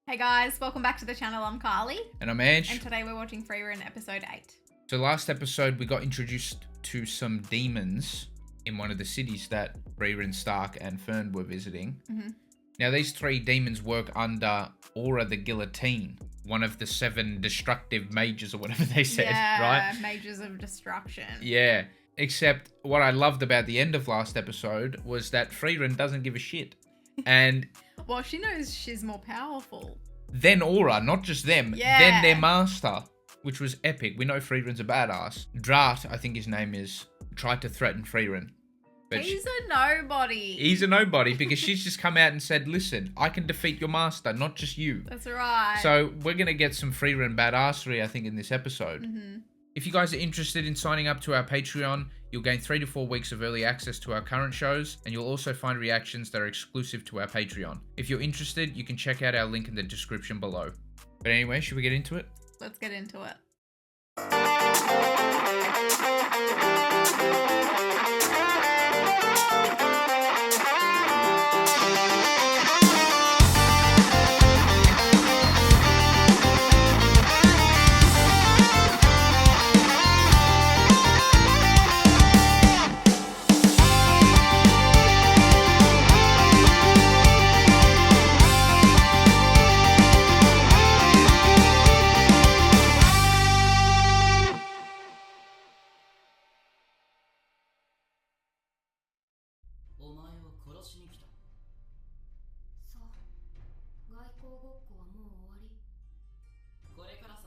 Hey guys, welcome back to the channel. I'm Carly. And I'm Ange. And today we're watching Frieren episode 8. So last episode we got introduced to some demons in one of the cities that Frieren, Stark and Fern were visiting. Now these three demons work under Aura the Guillotine, one of the 7 destructive mages or whatever they said, right? Yeah, mages of destruction. Yeah, except what I loved about the end of last episode was that Frieren doesn't give a shit. And well, she knows she's more powerful. then Aura, not just them, then their master, which was epic. We know Frieren's a badass. Drat, I think his name is, tried to threaten Frieren. But he's a nobody. He's a nobody because she's just come out and said, listen, I can defeat your master, not just you. That's right. So we're going to get some Frieren badassery, I think, in this episode. If you guys are interested in signing up to our Patreon, you'll gain 3 to 4 weeks of early access to our current shows, and you'll also find reactions that are exclusive to our Patreon. If you're interested, you can check out our link in the description below. But anyway, should we get into it? Let's get into it.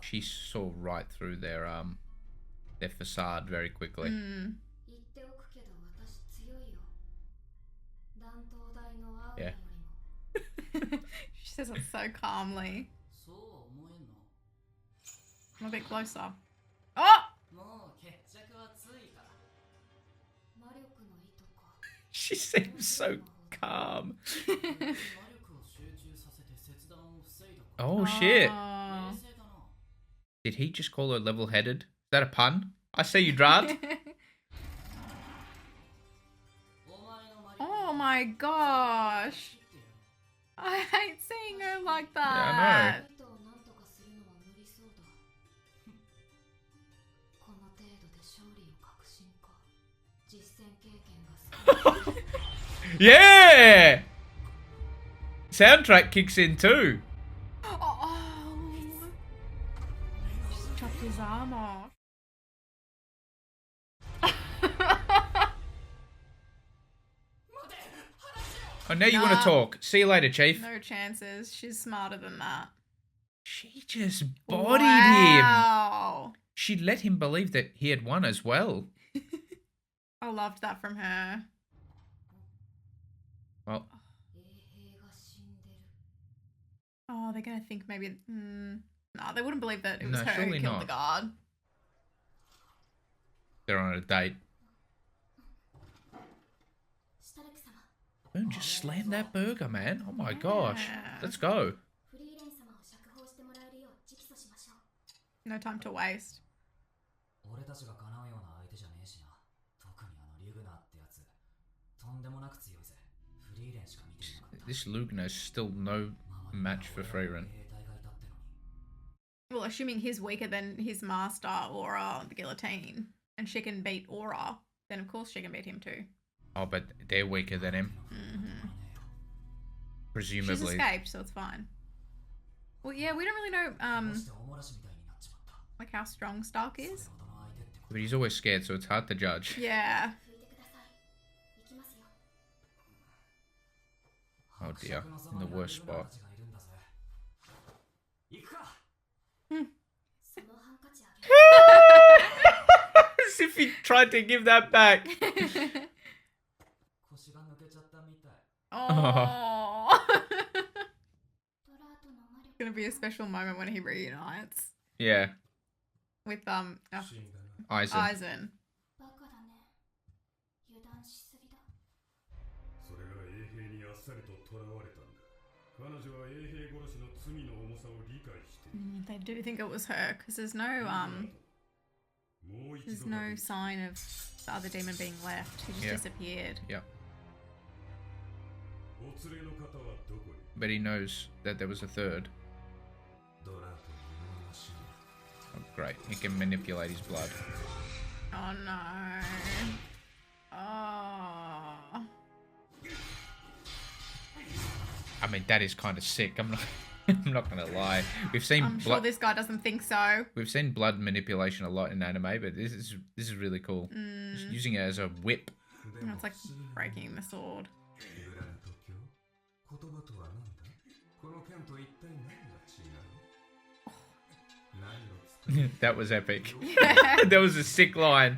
She saw right through their facade very quickly. Yeah. She says it so calmly. I'm a bit closer. Oh! She seems so calm. Oh shit. Did he just call her level-headed? Is that a pun? I see you, Drat. Oh my gosh. I hate seeing her like that. Yeah, I know. Yeah! Soundtrack kicks in too. Just chopped his arm off. Oh, now you want to talk. See you later, Chief. No chances. She's smarter than that. She just bodied him. Wow. She let him believe that he had won as well. I loved that from her. Well. Oh, they're going to think maybe... No, they wouldn't believe that it was her who surely killed not. the guard. They're on a date. Boom, just slam that burger, man. Oh my gosh. Let's go. No time to waste. This Lugna's still no match for Frieren. Well, assuming he's weaker than his master, Aura, the guillotine, and she can beat Aura, then of course she can beat him too. Oh, but they're weaker than him. Presumably. She's escaped, so it's fine. Well, yeah, we don't really know, like how strong Stark is. But he's always scared, so it's hard to judge. Yeah. Oh dear, in the worst spot. As if he tried to give that back. Oh. It's gonna be a special moment when he reunites. Yeah. With Eisen. Eisen. They do think it was her because there's no sign of the other demon being left. He just disappeared. Yeah. But he knows that there was a third. Oh, great. He can manipulate his blood. Oh no. Oh. I mean, that is kind of sick. I'm not. I'm not gonna lie. I'm sure this guy doesn't think so. We've seen blood manipulation a lot in anime, but this is really cool. Just using it as a whip. Oh, it's like breaking the sword. That was epic. Yeah. That was a sick line.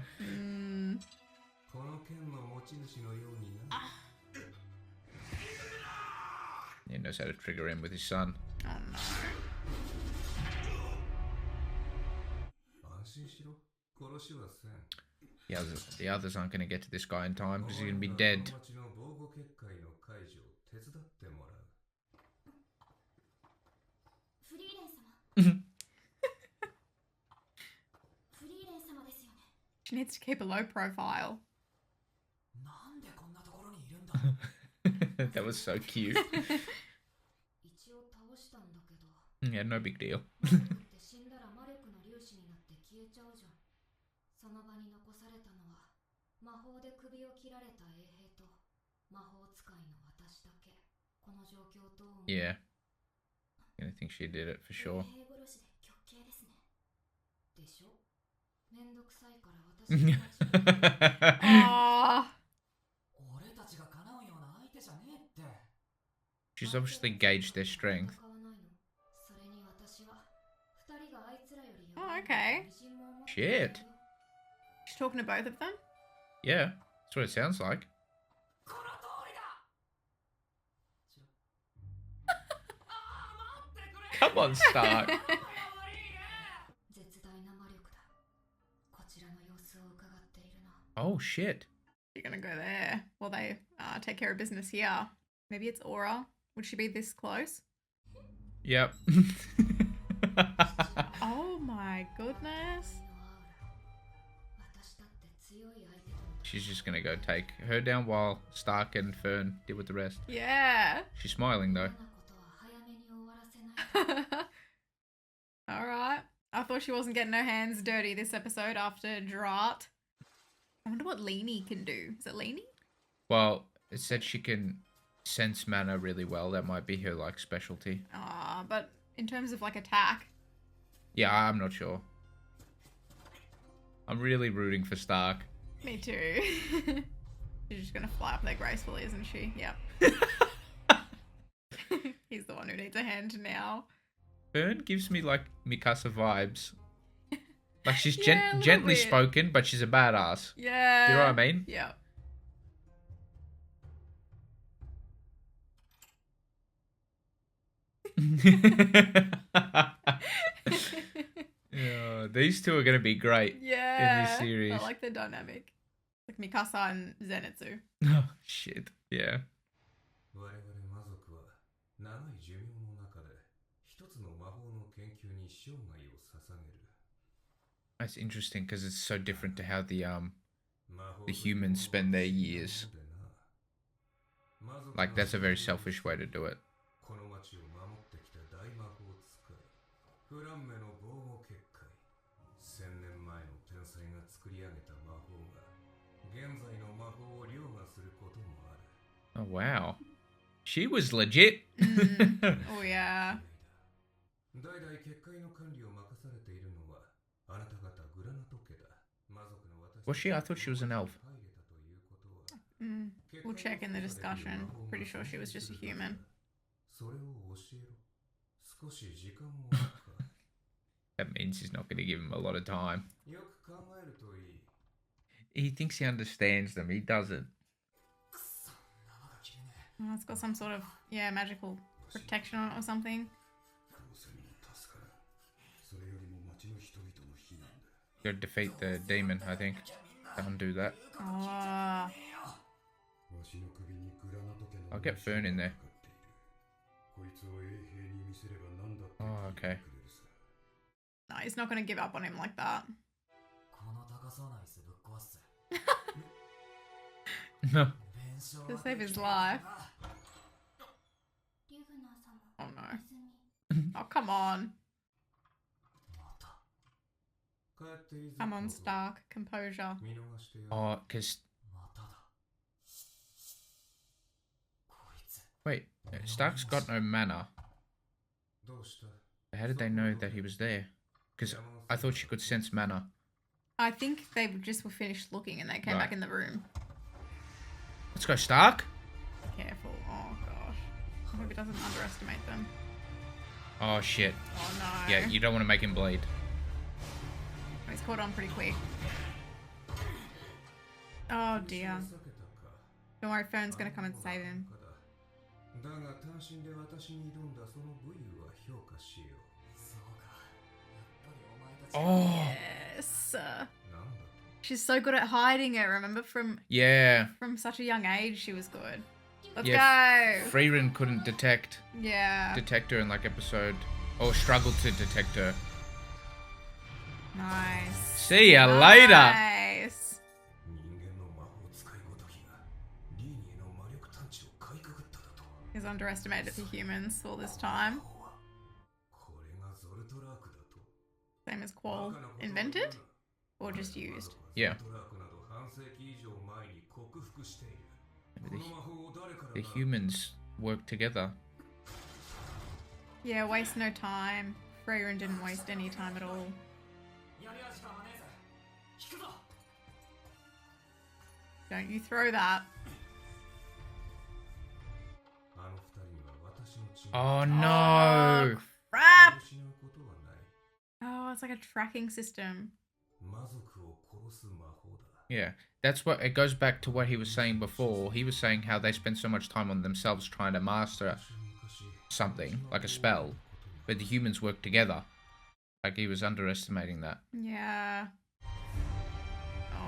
He knows how to trigger him with his son. Oh no. The others aren't going to get to this guy in time because he's going to be dead. She needs to keep a low profile. That was so cute. Yeah, no big deal. Yeah. I think she did it for sure. Aww. She's obviously gauged their strength. Oh, okay. Shit. She's talking to both of them? Yeah, that's what it sounds like. Come on, Stark. Oh, shit. You're gonna go there. Well, they take care of business here. Maybe it's Aura. Would she be this close? Yep. Oh my goodness. She's just gonna go take her down while Stark and Fern deal with the rest. Yeah. She's smiling though. Alright. I thought she wasn't getting her hands dirty this episode after Drought. I wonder what Leanie can do. Is it Leanie? Well, it said she can sense mana really well. That might be her like specialty. But in terms of like attack. Yeah, I'm not sure. I'm really rooting for Stark. Me too. She's just gonna fly up there gracefully, isn't she? Yep. He's the one who needs a hand now. Fern gives me like Mikasa vibes. Like she's Yeah, gently spoken, but she's a badass. Yeah. Do you know what I mean? Yeah. Yeah, these two are going to be great Yeah. in this series. I like the dynamic. Like Mikasa and Zenitsu. Oh, shit. Yeah. That's interesting because it's so different to how the humans spend their years. Like that's a very selfish way to do it. Oh wow. She was legit. Oh yeah. Was she? I thought she was an elf. We'll check in the discussion. Pretty sure she was just a human. That means he's not going to give him a lot of time. He thinks he understands them. He doesn't. Oh, it's got some sort of, magical protection on it or something. Gotta defeat the demon, I think. To undo that. Oh. I'll get Fern in there. Oh, okay. No, he's not going to give up on him like that. No. To save his life. Oh no. Oh, come on. Come on, Stark. Composure. Oh, because... Wait, Stark's got no mana. How did they know that he was there? Because I thought she could sense mana. I think they just were finished looking and they came back in the room. Let's go, Stark. Careful. Oh, gosh. I hope he doesn't underestimate them. Oh, shit. Oh, no. Yeah, you don't want to make him bleed. Oh, he's caught on pretty quick. Oh, dear. Don't worry, Fern's going to come and save him. Oh. Yes. She's so good at hiding it, remember? From such a young age, she was good. Let's go. Frieren couldn't detect her in like episode, or struggled to detect her. Nice. See ya later. Nice. He's underestimated the humans all this time. Same as Qual. Invented? Or just used? Yeah. The humans work together. Yeah, waste no time. Frieren didn't waste any time at all. Don't you throw that. Oh no! Oh, crap! Oh, it's like a tracking system. Yeah, that's what it goes back to what he was saying before. He was saying how they spend so much time on themselves trying to master something, like a spell, but the humans work together. Like he was underestimating that. Yeah.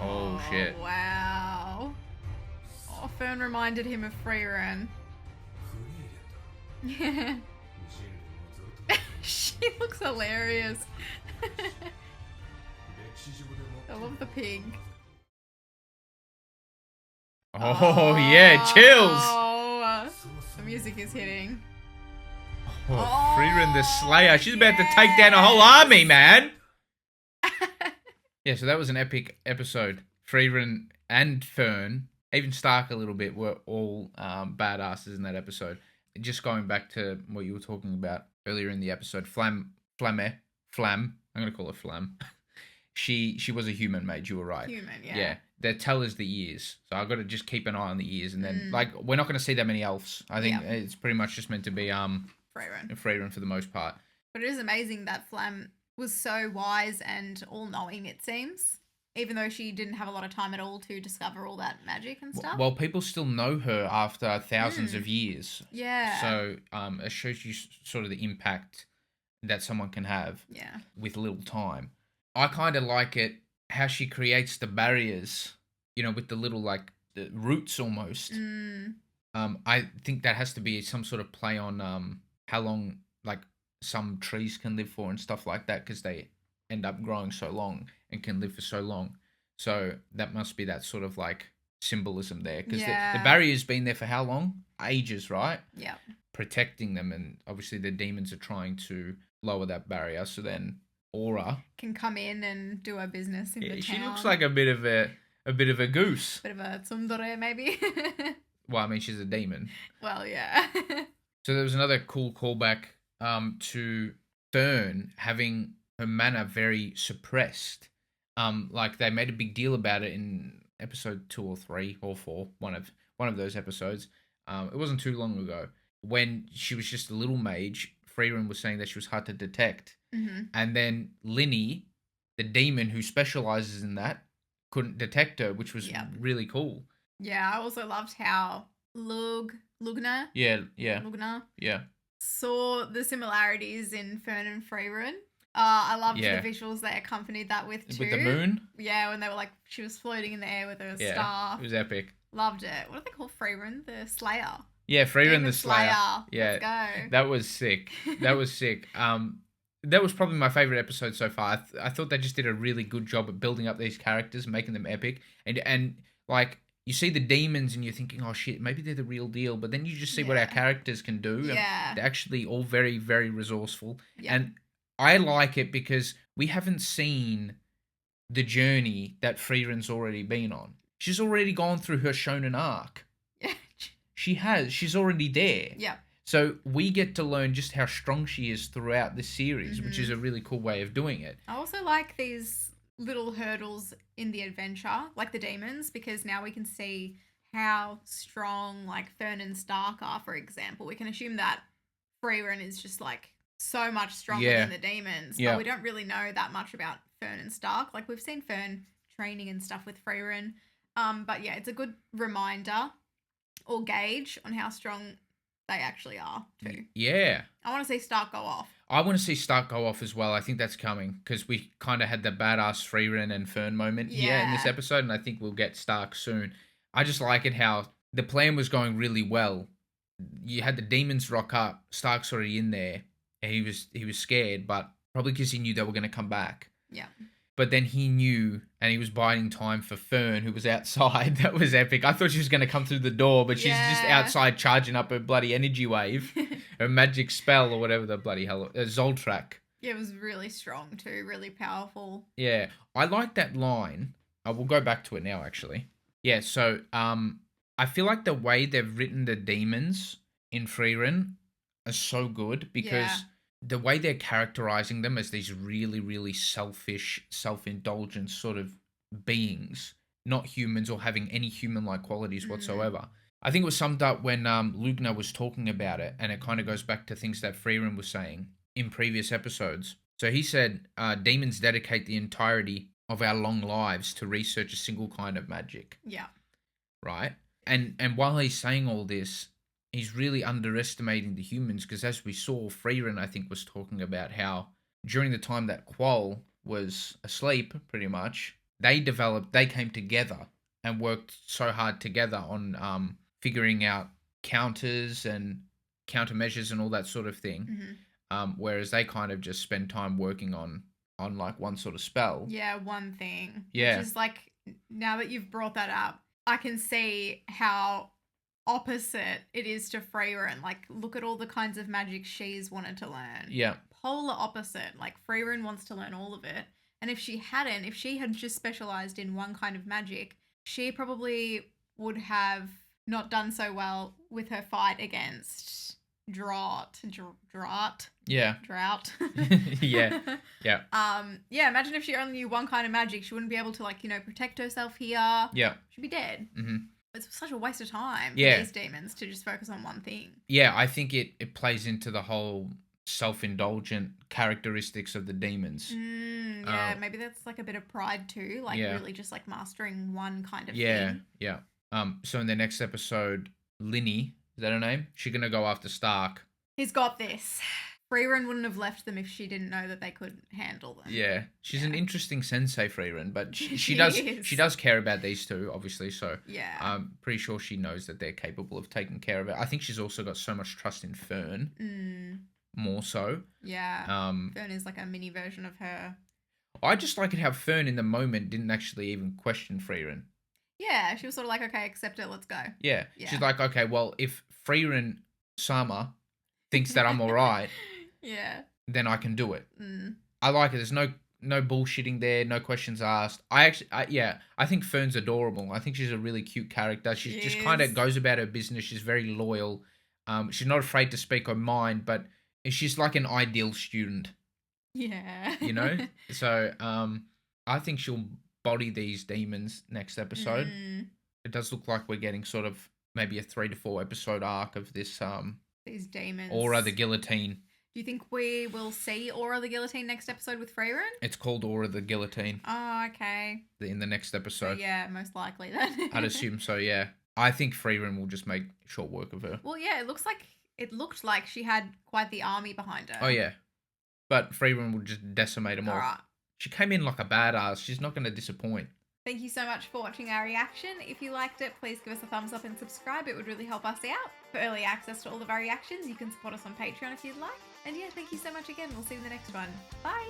Oh shit. Wow. Oh, Fern reminded him of Frieren. Yeah. She looks hilarious. I love the pig. Oh yeah, chills! Oh, the music is hitting. Oh, Frieren the Slayer. She's about to take down a whole army, man! Yeah, so that was an epic episode. Frieren and Fern, even Stark a little bit, were all badasses in that episode. Just going back to what you were talking about earlier in the episode, Flamme. I'm going to call her Flamme. She was a human mage, you were right. Human, yeah. Yeah, they tell us the ears. So I've got to just keep an eye on the ears. And then, like, we're not going to see that many elves. I think it's pretty much just meant to be Frieren for the most part. But it is amazing that Flamme was so wise and all-knowing, it seems. Even though she didn't have a lot of time at all to discover all that magic and stuff. Well, people still know her after thousands of years. Yeah. So it shows you sort of the impact that someone can have with little time. I kind of like it, how she creates the barriers, with the little, like, the roots almost. I think that has to be some sort of play on how long, like, some trees can live for and stuff like that, because they end up growing so long and can live for so long. So that must be that sort of, like, symbolism there. Because the barrier's been there for how long? Ages, right? Yeah. Protecting them, and obviously the demons are trying to lower that barrier, so then Aura can come in and do her business in the town. She looks like a bit of a goose. Bit of a tsundere, maybe. Well, I mean, she's a demon. Well, yeah. So there was another cool callback to Fern having her mana very suppressed. Like they made a big deal about it in episode 2 or 3 or 4, one of those episodes. It wasn't too long ago when she was just a little mage. Frieren was saying that she was hard to detect. And then Linny, the demon who specializes in that, couldn't detect her, which was really cool. Yeah, I also loved how Lugna saw the similarities in Fern and Frieren. I loved the visuals they accompanied that with too. With the moon? Yeah, when they were like, she was floating in the air with her staff. It was epic. Loved it. What do they call Frieren? The Slayer. Yeah, Frieren the Slayer. Yeah, let's go. That was sick. That was sick. That was probably my favorite episode so far. I thought they just did a really good job at building up these characters, making them epic, and like you see the demons and you're thinking, oh shit, maybe they're the real deal, but then you just see what our characters can do. Yeah, and they're actually all very, very resourceful, yeah. and I like it because we haven't seen the journey that Frieren's already been on. She's already gone through her shonen arc. Yeah. She has. She's already there. Yeah. So we get to learn just how strong she is throughout this series, which is a really cool way of doing it. I also like these little hurdles in the adventure, like the demons, because now we can see how strong, like, Fern and Stark are, for example. We can assume that Frieren is just, like, so much stronger than the demons, but we don't really know that much about Fern and Stark. Like, we've seen Fern training and stuff with Frieren, but yeah, it's a good reminder or gauge on how strong they actually are too. Yeah. I want to see Stark go off. I want to see Stark go off as well. I think that's coming because we kind of had the badass Frieren and Fern moment here in this episode, and I think we'll get Stark soon. I just like it how the plan was going really well. You had the demons rock up. Stark's already in there, and he was scared, but probably because he knew they were going to come back. Yeah. But then he knew, and he was biding time for Fern, who was outside. That was epic. I thought she was going to come through the door, but she's just outside charging up her bloody energy wave, her magic spell, or whatever the bloody hell, Zoltrak. Yeah, it was really strong too, really powerful. Yeah, I like that line. We'll go back to it now, actually. Yeah, so I feel like the way they've written the demons in Frieren are so good because... the way they're characterizing them as these really, really selfish, self-indulgent sort of beings, not humans or having any human-like qualities whatsoever. I think it was summed up when Lugna was talking about it, and it kind of goes back to things that Frieren was saying in previous episodes. So he said, demons dedicate the entirety of our long lives to research a single kind of magic. Yeah. Right? And while he's saying all this, he's really underestimating the humans because as we saw, Frieren, I think, was talking about how during the time that Quoll was asleep, pretty much, they came together and worked so hard together on figuring out counters and countermeasures and all that sort of thing. Whereas they kind of just spend time working on like one sort of spell. Yeah, one thing. Yeah. Which is like, now that you've brought that up, I can see how opposite it is to Frieren. Like, look at all the kinds of magic she's wanted to learn. Yeah. Polar opposite. Like, Frieren wants to learn all of it. And if she had just specialized in one kind of magic, she probably would have not done so well with her fight against Drought. Yeah. Drought. Yeah. Yeah. Yeah, imagine if she only knew one kind of magic. She wouldn't be able to, like, protect herself here. Yeah. She'd be dead. Mm-hmm. It's such a waste of time for these demons to just focus on one thing. Yeah, I think it plays into the whole self-indulgent characteristics of the demons. Yeah, maybe that's like a bit of pride too, like really just like mastering one kind of thing. Yeah. So in the next episode, Linny, is that her name? She's gonna go after Stark. He's got this. Frieren wouldn't have left them if she didn't know that they could handle them. Yeah, she's an interesting sensei, Frieren, but she does care about these two, obviously. So yeah, I'm pretty sure she knows that they're capable of taking care of it. I think she's also got so much trust in Fern, more so. Yeah, Fern is like a mini version of her. I just like it how Fern in the moment didn't actually even question Frieren. Yeah, she was sort of like, okay, accept it, let's go. Yeah. She's like, okay, well, if Frieren Sama thinks that I'm all right, then I can do it. I like it. There's no bullshitting there, no questions asked. I think Fern's adorable. I think she's a really cute character. She just kind of goes about her business. She's very loyal. She's not afraid to speak her mind, but she's like an ideal student. Yeah. So I think she'll body these demons next episode. It does look like we're getting sort of maybe a 3 to 4 episode arc of this these demons. Aura the Guillotine. Do you think we will see Aura the Guillotine next episode with Frieren? It's called Aura the Guillotine. Oh, okay. In the next episode. So, yeah, most likely then. I'd assume so, yeah. I think Frieren will just make short work of her. Well, yeah, it looked like she had quite the army behind her. Oh, yeah. But Frieren will just decimate them all. Right. She came in like a badass. She's not going to disappoint. Thank you so much for watching our reaction. If you liked it, please give us a thumbs up and subscribe. It would really help us out. For early access to all of our reactions, you can support us on Patreon if you'd like. And yeah, thank you so much again. We'll see you in the next one. Bye!